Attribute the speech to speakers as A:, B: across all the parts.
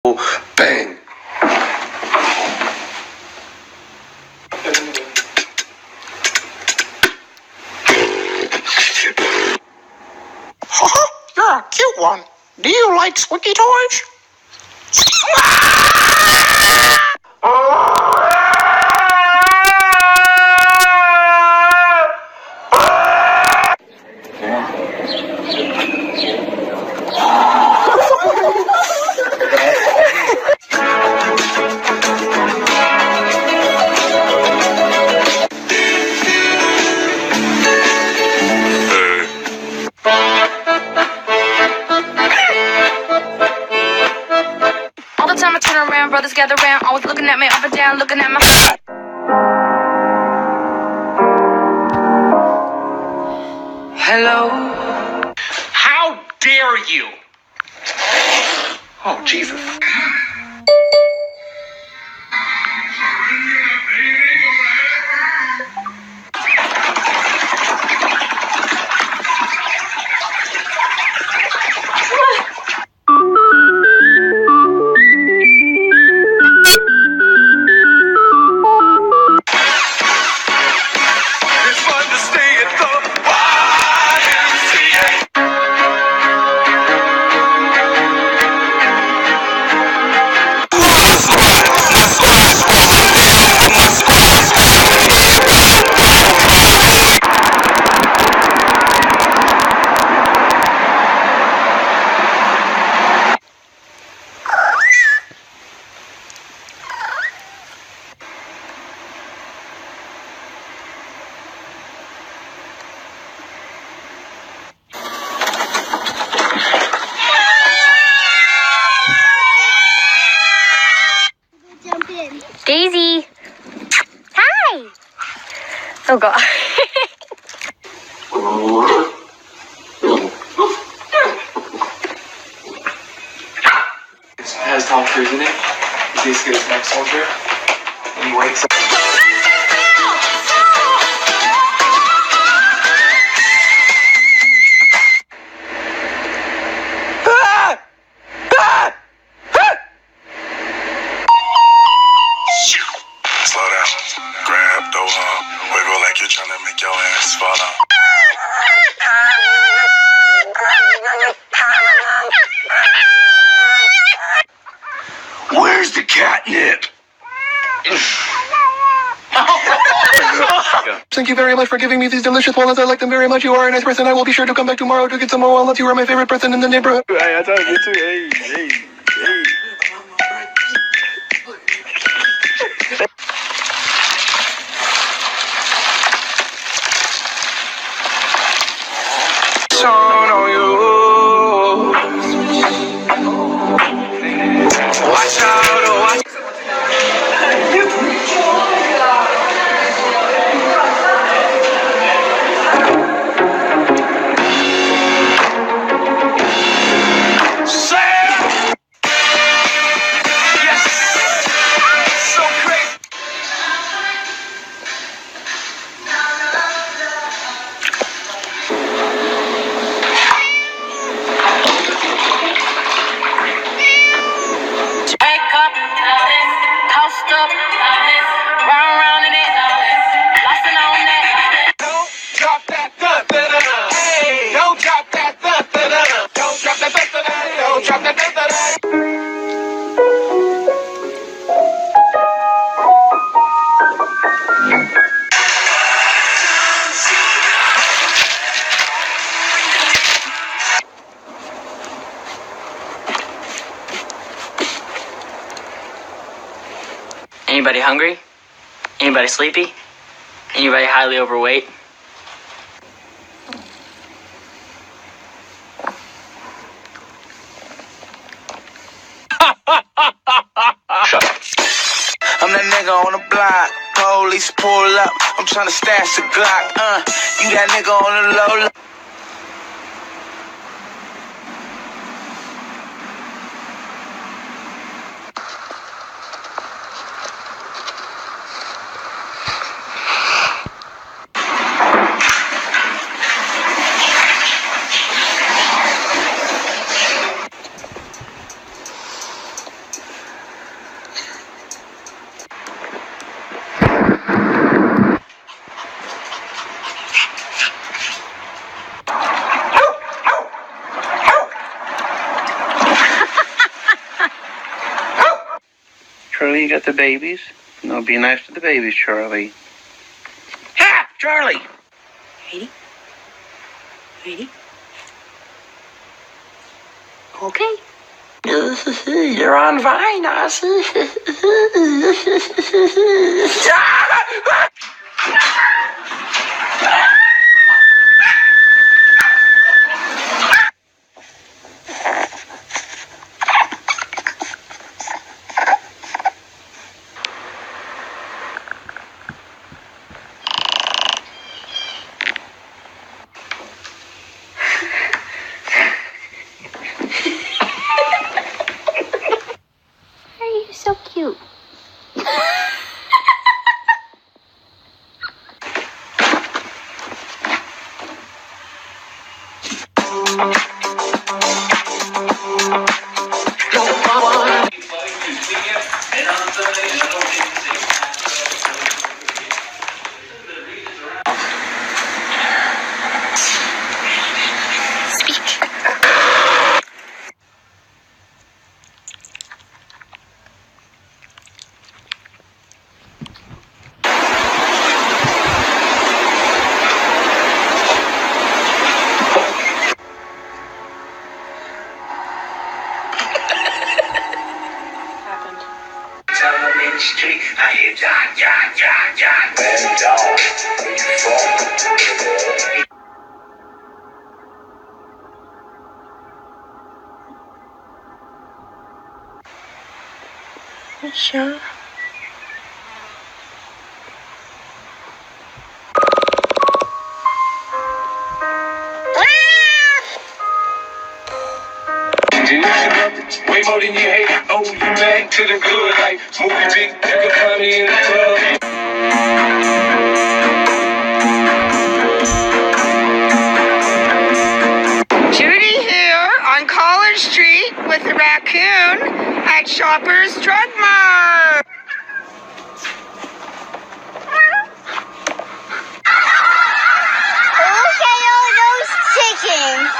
A: Bang!
B: You're a cute one. Do you like squeaky toys?
C: All the time I turn around, brothers gather around, always looking at me up and down, looking at my. Hello?
B: How dare you? Oh, Jesus.
D: Daisy! Hi! Oh god.
E: It has Tom Cruise in it. He's basically his next soldier. And he wakes up.
F: Slow down, grab, throw up, wiggle like you're trying to make your ass fall out.
A: Where's the catnip?
G: Thank you very much for giving me these delicious walnuts. I like them very much. You are a nice person. I will be sure to come back tomorrow to get some more walnuts. You are my favorite person in the neighborhood.
E: Hey, I told you too. Hey.
B: On you. Watch out, watch.
H: Anybody hungry? Anybody sleepy? Anybody highly overweight?
I: I'm that nigga on the block. Police pull up. I'm tryna stash the Glock. You that nigga on the low.
J: Charlie, you got the babies? No, be nice to the babies, Charlie. Ha! Charlie!
D: Ready? Ready? Okay.
B: You're on Vine, Ozzy.
D: You're so cute.
A: Street, I hear John, man, dog, where you from?
B: Sure.
A: Way more than you hate. Oh, you mad to the good. Like movie big, you can find me in the club.
B: Judy here on College Street with the raccoon at Shoppers Drug Mart.
D: Look at all those chickens.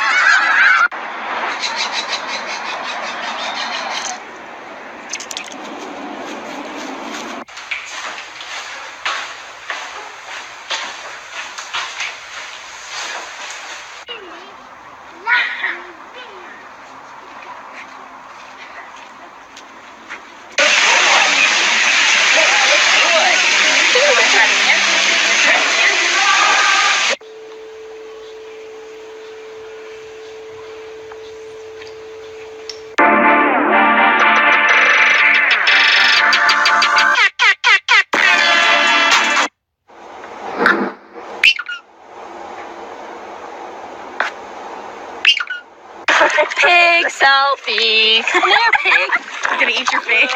C: Pig selfie. Come here, pig. I'm gonna eat your face.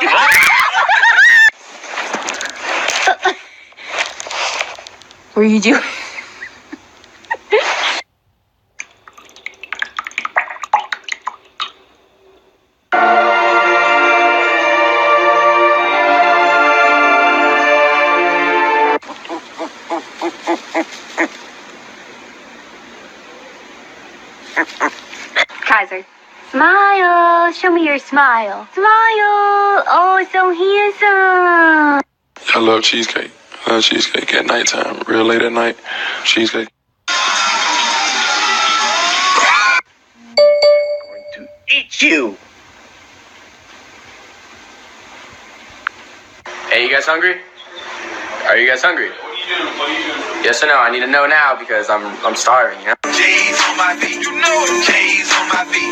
C: What are you doing?
D: Kaiser. Smile. Show me your smile. Smile. Oh, so handsome.
G: I love cheesecake. I love cheesecake at nighttime, real late at night. Cheesecake.
J: Going to eat you!
E: Hey, you guys hungry? Are you guys hungry? Yes or no? I need to know now because I'm starving, you know?
I: J's on my feet, you know them J's on my feet.